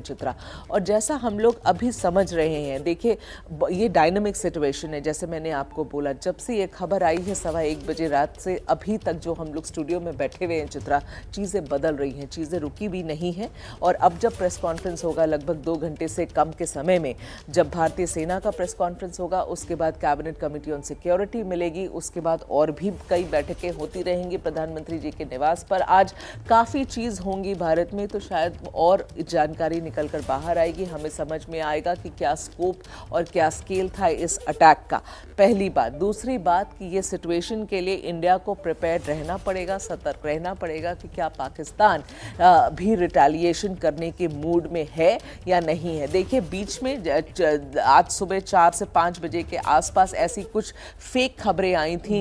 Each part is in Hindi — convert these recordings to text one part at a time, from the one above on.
चित्रा। और जैसा हम लोग अभी समझ रहे हैं, देखिए ये डायनामिक सिचुएशन है। जैसे मैंने आपको बोला, जब से ये खबर आई है 1:15 बजे रात से अभी तक जो हम लोग स्टूडियो में बैठे हुए हैं चित्रा, चीज़ें बदल रही हैं, चीज़ें रुकी भी नहीं हैं। और अब जब प्रेस कॉन्फ्रेंस होगा लगभग 2 घंटे से कम के समय में, जब भारतीय सेना का प्रेस कॉन्फ्रेंस होगा, उसके बाद कैबिनेट कमेटी ऑन सिक्योरिटी मिलेगी, उसके बाद और भी कई बैठकें होती रहेंगी प्रधानमंत्री जी के निवास पर। आज काफ़ी चीज़ होंगी भारत में, तो शायद और जानकारी निकलकर बाहर आएगी, हमें समझ में आएगा कि क्या स्कोप और क्या स्केल था इस अटैक का। पहली बात। दूसरी बात कि ये सिचुएशन के लिए इंडिया को प्रिपेयर रहना पड़ेगा, सतर्क रहना पड़ेगा कि क्या पाकिस्तान भी रिटेलिएशन करने के मूड में है या नहीं है। देखिए बीच में आज सुबह 4 से 5 बजे के आसपास ऐसी कुछ फेक खबरें आई थी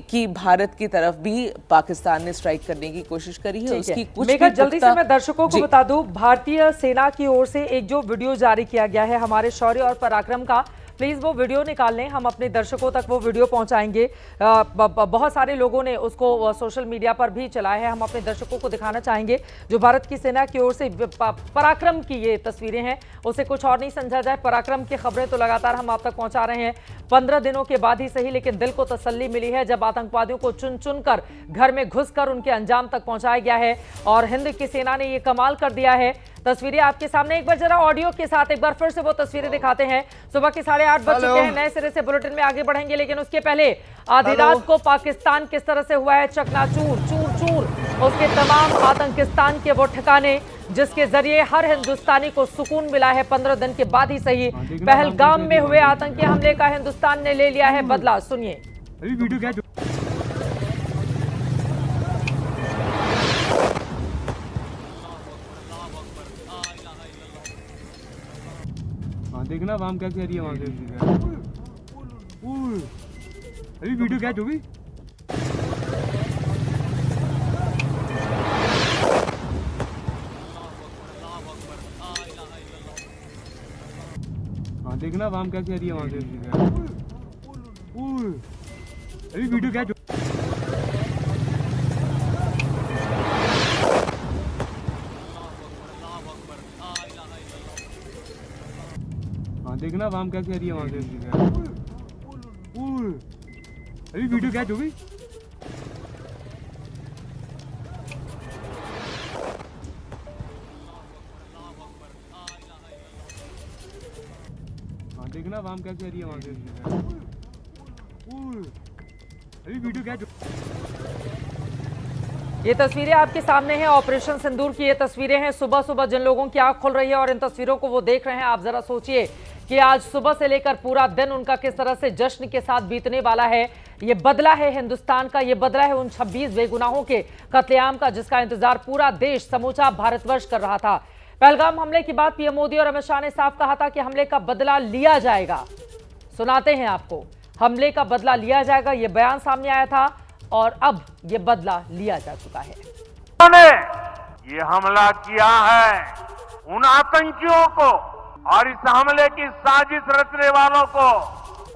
कि भारत की तरफ भी पाकिस्तान ने स्ट्राइक करने की कोशिश करी है। उसकी कुछ जल्दी से मैं दर्शकों को बता दूं, भारतीय सेना की ओर से एक जो वीडियो जारी किया गया है हमारे शौर्य और पराक्रम का, प्लीज वो वीडियो निकाल लें, हम अपने दर्शकों तक वो वीडियो पहुंचाएंगे। बहुत सारे लोगों ने उसको सोशल मीडिया पर भी चलाया है, हम अपने दर्शकों को दिखाना चाहेंगे। जो भारत की सेना की ओर से पराक्रम की ये तस्वीरें हैं, उसे कुछ और नहीं समझा जाए, पराक्रम की खबरें तो लगातार हम आप तक पहुंचा रहे हैं। 15 दिनों के बाद ही सही, लेकिन दिल को तसल्ली मिली है जब आतंकवादियों को चुन चुन कर घर में घुसकर उनके अंजाम तक पहुंचाया गया है। और हिंद की सेना ने ये कमाल कर दिया है। तस्वीरें आपके सामने, एक बार जरा ऑडियो के साथ एक बार फिर से वो तस्वीरें दिखाते हैं। सुबह के 8:30 बज चुके हैं, नए सिरे से बुलेटिन में आगे बढ़ेंगे, लेकिन उसके पहले आधी रात को पाकिस्तान किस तरह से हुआ है चकनाचूर, चूर चूर, उसके तमाम आतंकिस्तान के वो ठिकाने जिसके जरिए हर हिंदुस्तानी को सुकून मिला है 15 दिन के बाद ही सही। पहलगाम में हुए आतंकी हमले का हिंदुस्तान ने ले लिया है बदला, सुनिए। देखना वाम क्या कह रही है वहां से। अभी वीडियो क्या जो भी देखना वाम क्या कह रही है वहां से। अभी वीडियो क्या जो देखना वाम क्या कह रही है वहां से। अभी वीडियो क्या जो भी देखना वाम क्या कह रही है वहां से। अभी वीडियो क्या जो ये तस्वीरें आपके सामने हैं, ऑपरेशन सिंदूर की ये तस्वीरें हैं। सुबह सुबह जिन लोगों की आंख खुल रही है और इन तस्वीरों को वो देख रहे हैं, आप जरा सोचिए कि आज सुबह से लेकर पूरा दिन उनका किस तरह से जश्न के साथ बीतने वाला है। ये बदला है हिंदुस्तान का, ये बदला है उन 26 बेगुनाहों के कत्लेआम का जिसका इंतजार पूरा देश, समूचा भारतवर्ष कर रहा था। पहलगाम हमले की बात पीएम मोदी और अमित शाह ने साफ कहा था कि हमले का बदला लिया जाएगा। सुनाते हैं आपको, हमले का बदला लिया जाएगा, ये बयान सामने आया था और अब ये बदला लिया जा चुका है। उन्होंने ये हमला किया है उन आतंकियों को और इस हमले की साजिश रचने वालों को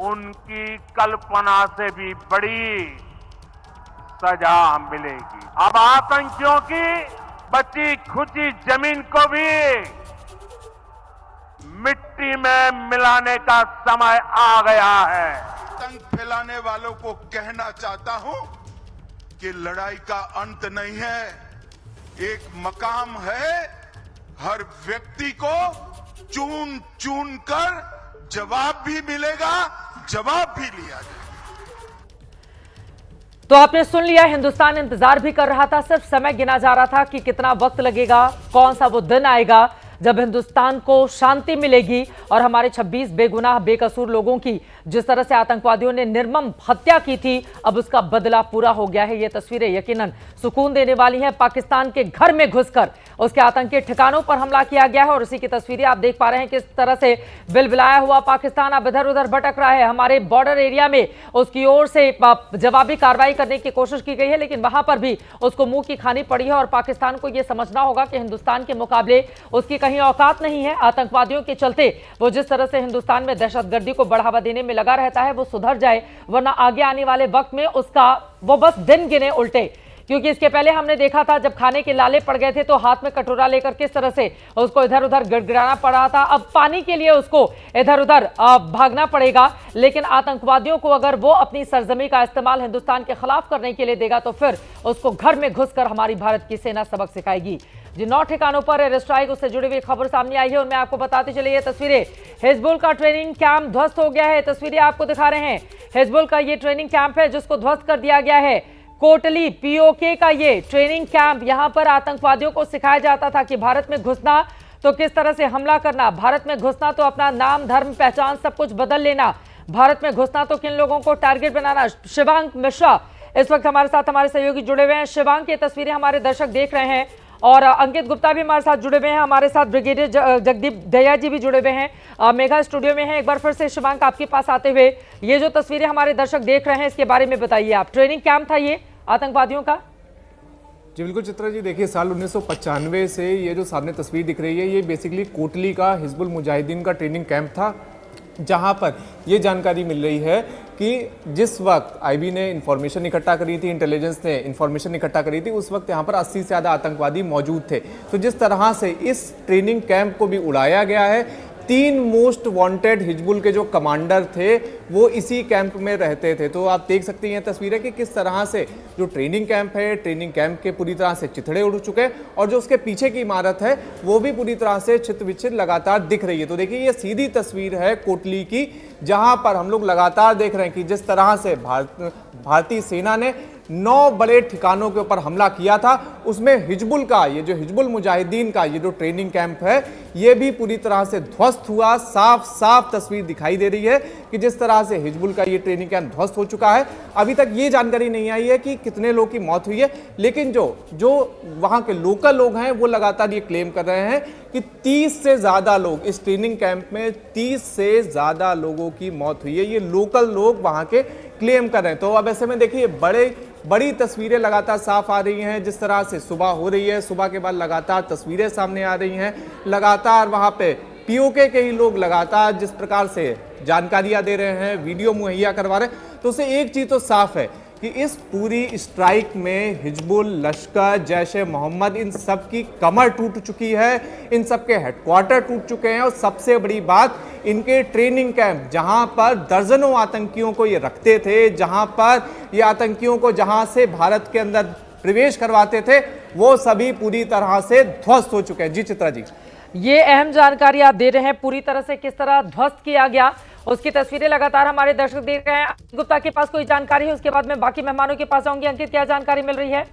उनकी कल्पना से भी बड़ी सजा मिलेगी। अब आतंकियों की बची खुची जमीन को भी मिट्टी में मिलाने का समय आ गया है। आतंक फैलाने वालों को कहना चाहता हूं कि लड़ाई का अंत नहीं है, एक मकाम है। हर व्यक्ति को चुन चुन कर जवाब भी मिलेगा, जवाब भी लिया जाएगा। तो आपने सुन लिया, हिंदुस्तान इंतजार भी कर रहा था, सिर्फ समय गिना जा रहा था कि कितना वक्त लगेगा, कौन सा वो दिन आएगा जब हिंदुस्तान को शांति मिलेगी और हमारे 26 बेगुनाह बेकसूर लोगों की जिस तरह से आतंकवादियों ने निर्मम हत्या की थी, अब उसका बदला पूरा हो गया है। ये तस्वीरें यकीनन सुकून देने वाली हैं। पाकिस्तान के घर में घुसकर उसके आतंकी ठिकानों पर हमला किया गया है और इसी की तस्वीरें आप देख पा रहे हैं किस तरह से बिलबिलाया हुआ पाकिस्तान अब इधर उधर भटक रहा है। हमारे बॉर्डर एरिया में उसकी ओर से जवाबी कार्रवाई करने की कोशिश की गई है, लेकिन वहां पर भी उसको मुंह की खानी पड़ी है और पाकिस्तान को यह समझना होगा कि हिंदुस्तान के मुकाबले उसकी कहीं औकात नहीं है। आतंकवादियों के चलते वो जिस तरह से हिंदुस्तान में दहशतगर्दी को बढ़ावा देने में लगा रहता है, वो सुधर जाए, वरना आगे आने वाले वक्त में उसका वो बस दिन गिने उल्टे। क्योंकि इसके पहले हमने देखा था जब खाने के लाले पड़ गए थे तो हाथ में कटोरा लेकर किस तरह से उसको इधर उधर गिड़गिड़ाना पड़ रहा था। अब पानी के लिए उसको इधर उधर भागना पड़ेगा, लेकिन आतंकवादियों को अगर वो अपनी सरजमी का इस्तेमाल हिंदुस्तान के खिलाफ करने के लिए देगा तो फिर उसको घर में घुसकर हमारी भारत की सेना सबक सिखाएगी। जिन 9 ठिकानों पर एयर स्ट्राइक उससे जुड़ी हुई खबर सामने आई है उनमें आपको बताते चलिए ये तस्वीरें। हिजबुल का ट्रेनिंग कैंप ध्वस्त हो गया है, तस्वीरें आपको दिखा रहे हैं। हिजबुल का ये ट्रेनिंग कैंप है जिसको ध्वस्त कर दिया गया है। कोटली पीओके का ये ट्रेनिंग कैंप, यहां पर आतंकवादियों को सिखाया जाता था कि भारत में घुसना तो किस तरह से हमला करना, भारत में घुसना तो अपना नाम धर्म पहचान सब कुछ बदल लेना, भारत में घुसना तो किन लोगों को टारगेट बनाना। शिवांग मिश्रा इस वक्त हमारे साथ हमारे सहयोगी जुड़े हुए हैं। शिवांग की तस्वीरें हमारे दर्शक देख रहे हैं और अंकित गुप्ता भी हमारे साथ जुड़े हुए हैं, हमारे साथ ब्रिगेडियर जगदीप दया जी भी जुड़े हुए हैं, मेघा स्टूडियो में हैं। एक बार फिर से शिवांग आपके पास आते हुए ये जो तस्वीरें हमारे दर्शक देख रहे हैं इसके बारे में बताइए आप। ट्रेनिंग कैंप था ये आतंकवादियों का? जी बिल्कुल चित्रा जी, देखिए साल 1995 से ये जो सामने तस्वीर दिख रही है ये बेसिकली कोटली का हिजबुल मुजाहिदीन का ट्रेनिंग कैंप था, जहां पर ये जानकारी मिल रही है कि जिस वक्त आईबी ने इंफॉर्मेशन इकट्ठा करी थी, इंटेलिजेंस ने इंफॉर्मेशन इकट्ठा करी थी, उस वक्त यहाँ पर 80 से ज़्यादा आतंकवादी मौजूद थे। तो जिस तरह से इस ट्रेनिंग कैंप को भी उड़ाया गया है, 3 मोस्ट वांटेड हिजबुल के जो कमांडर थे वो इसी कैंप में रहते थे। तो आप देख सकते हैं तस्वीरें कि किस तरह से जो ट्रेनिंग कैंप है, ट्रेनिंग कैंप के पूरी तरह से चिथड़े उड़ चुके हैं और जो उसके पीछे की इमारत है वो भी पूरी तरह से छित विच्छित लगातार दिख रही है। तो देखिए ये सीधी तस्वीर है कोटली की, जहां पर हम लोग लगातार देख रहे हैं कि जिस तरह से भारतीय सेना ने 9 बड़े ठिकानों के ऊपर हमला किया था, उसमें हिजबुल का ये जो हिजबुल मुजाहिदीन का ये जो ट्रेनिंग कैंप है ये भी पूरी तरह से ध्वस्त हुआ। साफ साफ तस्वीर दिखाई दे रही है कि जिस तरह से हिजबुल का ये ट्रेनिंग कैंप ध्वस्त हो चुका है। अभी तक ये जानकारी नहीं आई है कि कितने लोग की मौत हुई है, लेकिन जो वहां के लोकल लोग हैं वो लगातार ये क्लेम कर रहे हैं कि 30 से ज्यादा लोग इस ट्रेनिंग कैंप में 30 से ज्यादा लोगों की मौत हुई है। ये लोकल लोग वहां के क्लेम कर रहे हैं। तो अब ऐसे में देखिए बड़ी तस्वीरें लगातार साफ आ रही हैं। जिस तरह से सुबह हो रही है, सुबह के बाद लगातार तस्वीरें सामने आ रही हैं, लगातार वहां पे पीओके के ही लोग लगातार जिस प्रकार से जानकारियां दे रहे हैं, वीडियो मुहैया करवा रहे हैं, तो उससे एक चीज तो साफ है कि इस पूरी स्ट्राइक में हिजबुल, लश्कर, जैश ए मोहम्मद, इन सब की कमर टूट चुकी है, इन सब के हेडक्वार्टर टूट चुके हैं और सबसे बड़ी बात इनके ट्रेनिंग कैंप जहां पर दर्जनों आतंकियों को ये रखते थे, जहां पर ये आतंकियों को जहां से भारत के अंदर प्रवेश करवाते थे, वो सभी पूरी तरह से ध्वस्त हो चुके हैं। जी चित्रा जी, ये अहम जानकारी आप दे रहे हैं, पूरी तरह से किस तरह ध्वस्त किया गया उसकी तस्वीरें लगातार हमारे दर्शक देख रहे हैं। गुप्ता के पास कोई जानकारी है, उसके बाद मैं बाकी मेहमानों के पास आऊंगी। अंकित, क्या जानकारी मिल रही है?